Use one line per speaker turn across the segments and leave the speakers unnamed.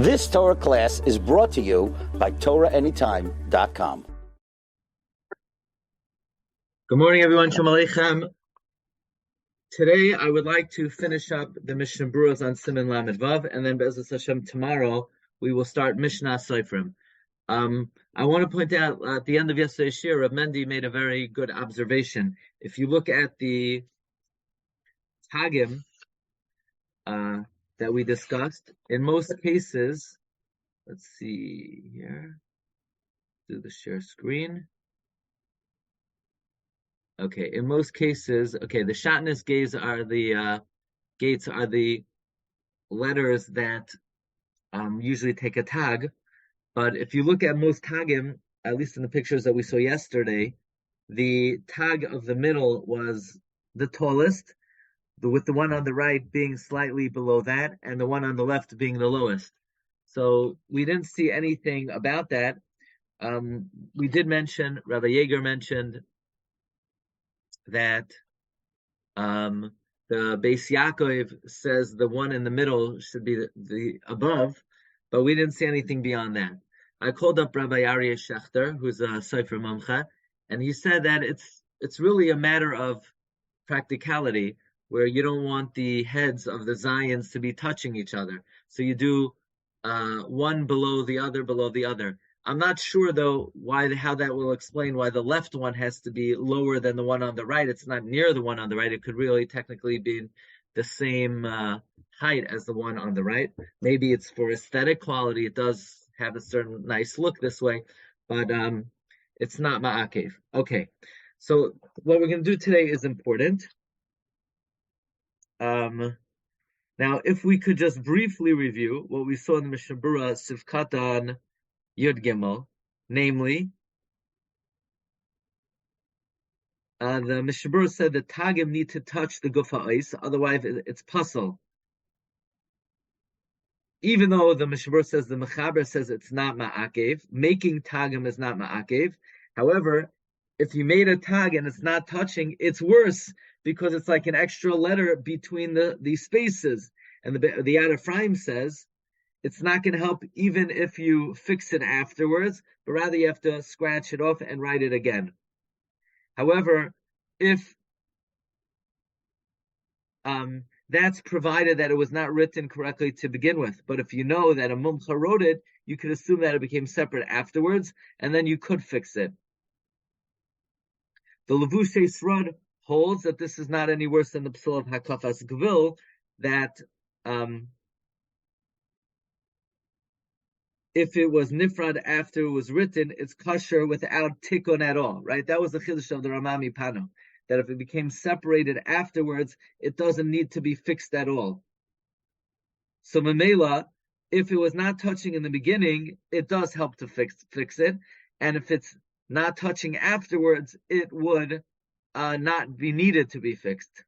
This Torah class is brought to you by TorahAnytime.com.
Good morning, everyone. Shalom Aleichem. Today, I would like to finish up the Mishna Berura on Siman Lamed Vav, and then Be'ezus Hashem tomorrow we will start Mishnah Seifrim. I want to point out at the end of yesterday's Shiur, Rav Mendy made a very good observation. If you look at the Tagim that we discussed, in most cases, let's see here, do the share screen. Okay, in most cases, the Shatnez gates are the letters that usually take a tag. But if you look at most tagim, at least in the pictures that we saw yesterday, the tag of the middle was the tallest, with the one on the right being slightly below that, and the one on the left being the lowest. So we didn't see anything about that. We did mention, Rabbi Yeager mentioned that the Beis Yaakov says the one in the middle should be the above, but we didn't see anything beyond that. I called up Rabbi Aryeh Shechter, who's a Sefer Mamcha, and he said that it's really a matter of practicality, where you don't want the heads of the Zions to be touching each other. So you do one below the other. I'm not sure though how that will explain why the left one has to be lower than the one on the right. It's not near the one on the right. It could really technically be the same height as the one on the right. Maybe it's for aesthetic quality. It does have a certain nice look this way, but it's not ma'akev. Okay, so what we're going to do today is important. Now, if we could just briefly review what we saw in the Mishna Berura Sivkatan Yud Gimel, namely, the Mishna Berura said that Tagim need to touch the Gufa Ois, otherwise it's puzzle. Even though the Mishna Berura says, the Mechaber says it's not Ma'akev, making Tagim is not Ma'akev. However, if you made a tag and it's not touching, it's worse, because it's like an extra letter between the spaces. And the Yad Ephraim says, it's not going to help even if you fix it afterwards, but rather you have to scratch it off and write it again. However, if that's provided that it was not written correctly to begin with, but if you know that a mumcha wrote it, you could assume that it became separate afterwards, and then you could fix it. The Levushay Srud holds that this is not any worse than the Psul of Hakafas Gvil, that if it was nifrad after it was written, it's kosher without tikkun at all, right? That was the chiddush of the Ramami Pano, that if it became separated afterwards, it doesn't need to be fixed at all. So Mamela, if it was not touching in the beginning, it does help to fix it, and if it's not touching afterwards, it would not be needed to be fixed.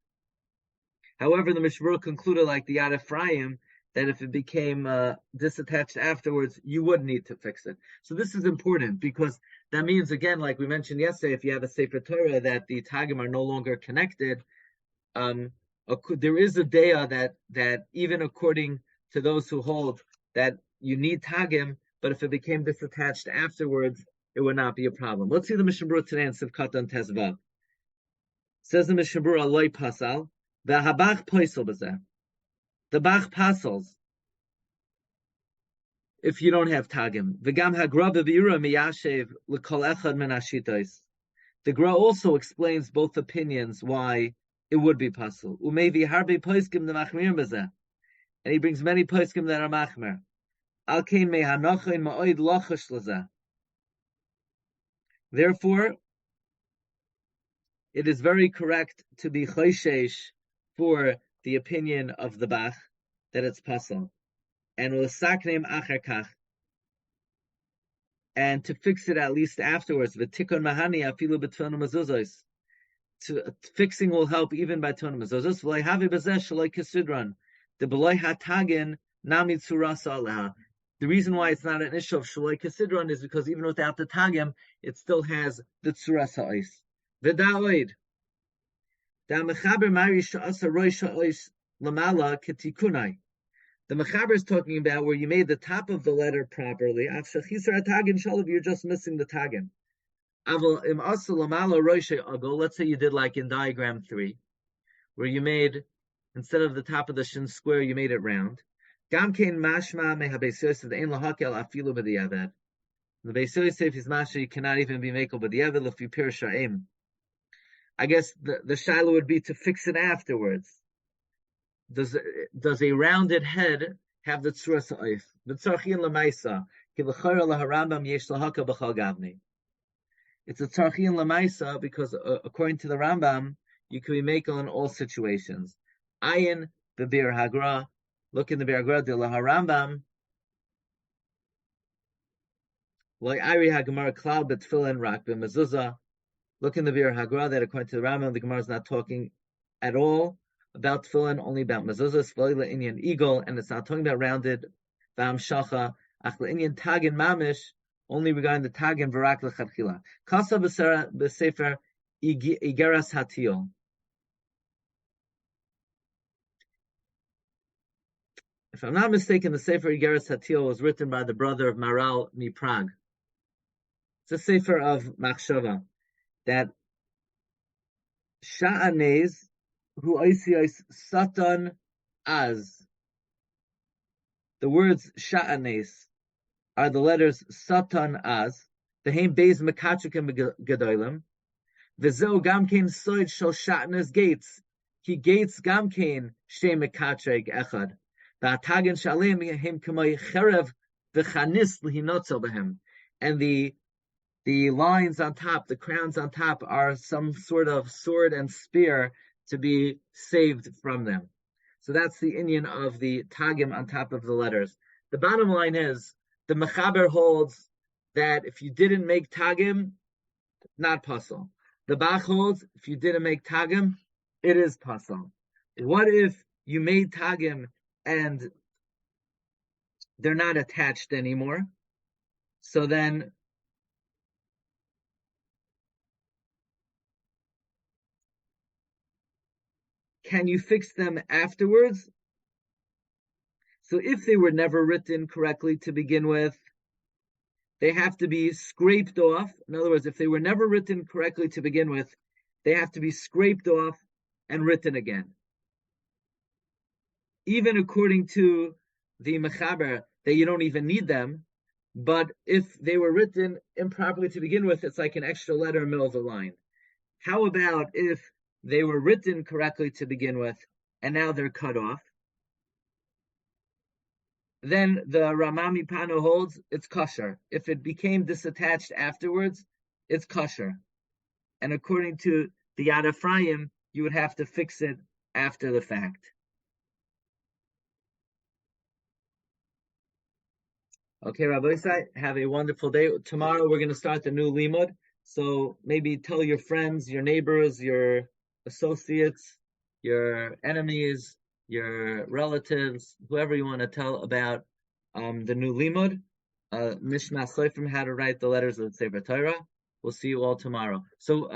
However, the Mishna Berura concluded, like the Yad Ephraim, that if it became disattached afterwards, you would need to fix it. So this is important, because that means, again, like we mentioned yesterday, if you have a Sefer Torah that the Tagim are no longer connected, there is a dea that even according to those who hold that you need Tagim, but if it became disattached afterwards, it would not be a problem. Let's see the Mishna Berura today in Sivkatan Tezvav. Says the Mishna Berura, Loi Pasal, V'habach Poisel B'zeh. The Bach pasels if you don't have Tagim. V'gam hagra b'biura miyashev l'kol echad min hashitos. The Gra also explains both opinions why it would be pasel. Umevi harbe poskim the machmir b'zeh, and he brings many poskim that are machmer. Al kein mehanochin ma'oid lochash l'zeh. Therefore, it is very correct to be choishesh for the opinion of the Bach that it's pasal, and l'saknem acher kach, and to fix it at least afterwards. V'tikon mahani afilu b'tfilin mezuzos. Fixing will help even by tfilin mezuzos. V'loi havi b'zeh shaloi kesidron. The b'loi hatagin nami tzuras aleha. The reason why it's not an issue of shaloi kesidron is because even without the tagim, it still has the tzuras ha'ois. V'da'oid. The The Mechaber is talking about where you made the top of the letter properly. You're just missing the Tagim. Let's say you did like in diagram 3, where you made, instead of the top of the shin square, you made it round. The Beis Yosef is masha, you cannot even be makel b'diavad if you pir sha'im. I guess the shaila would be to fix it afterwards. Does a rounded head have the tzura sa'if? B'tzarchin l'maisa ki l'chara l'harambam yesh l'haka b'chal gavni. It's a tzarchin l'maisa because according to the Rambam, you can be makel in all situations. Ayin b'bir hagra. Look in the Bir Hagra de l'harambam. Like Ari HaGemara Klal B'Tfilin Rak B'Mezuzah. Look in the Bir Hagra that according to the Rambam, the Gemara is not talking at all about Tfilin, only about Mezuzah, Svalila Inyan Eagle, and it's not talking about rounded Vam Shacha, Achla Inyan Tagin Mamish, only regarding the Tagin V'Rak L'Chadchila. Kasa B'Sefer Igeras Hatil. If I'm not mistaken, the Sefer Igeras Hatil was written by the brother of Maral Mi Prague. It's a Sefer of Machshava that Sha'anez hu oisios Satan az. The words Sha'anez are the letters Satan az. The Haim Beis Mekatrikim Gedolim. V'zeu Gamkein Soid Shal Sha'anez Gates. Ki Gates Gamkein Shei Mekatreg Echad. And the lines on top, the crowns on top, are some sort of sword and spear to be saved from them. So that's the inyan of the Tagim on top of the letters. The bottom line is, the Mechaber holds that if you didn't make Tagim, not puzzle. The Bach holds, if you didn't make Tagim, it is puzzle. What if you made Tagim and they're not attached anymore? So then can you fix them afterwards? So if they were never written correctly to begin with, they have to be scraped off. In other words, if they were never written correctly to begin with, they have to be scraped off and written again. Even according to the Mechaber, that you don't even need them, but if they were written improperly to begin with, it's like an extra letter in the middle of the line. How about if they were written correctly to begin with, and now they're cut off? Then the Ramami Pano holds it's kosher. If it became disattached afterwards, it's kosher. And according to the Yad Ephraim, you would have to fix it after the fact. Okay, Rabbi Glatstein, have a wonderful day. Tomorrow we're going to start the new limud. So maybe tell your friends, your neighbors, your associates, your enemies, your relatives, whoever you want to tell about the new limud. Mishna Seif, how to write the letters of the Sefer Torah. We'll see you all tomorrow. So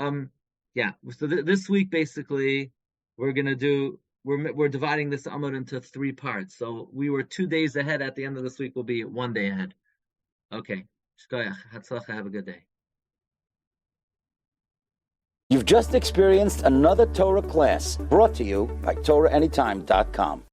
So this week basically we're going to do. We're dividing this Amud into 3 parts. So we were 2 days ahead. At the end of this week, we'll be 1 day ahead. Okay. Shkoyach. Hatzlacha. Have a good day.
You've just experienced another Torah class brought to you by TorahAnytime.com.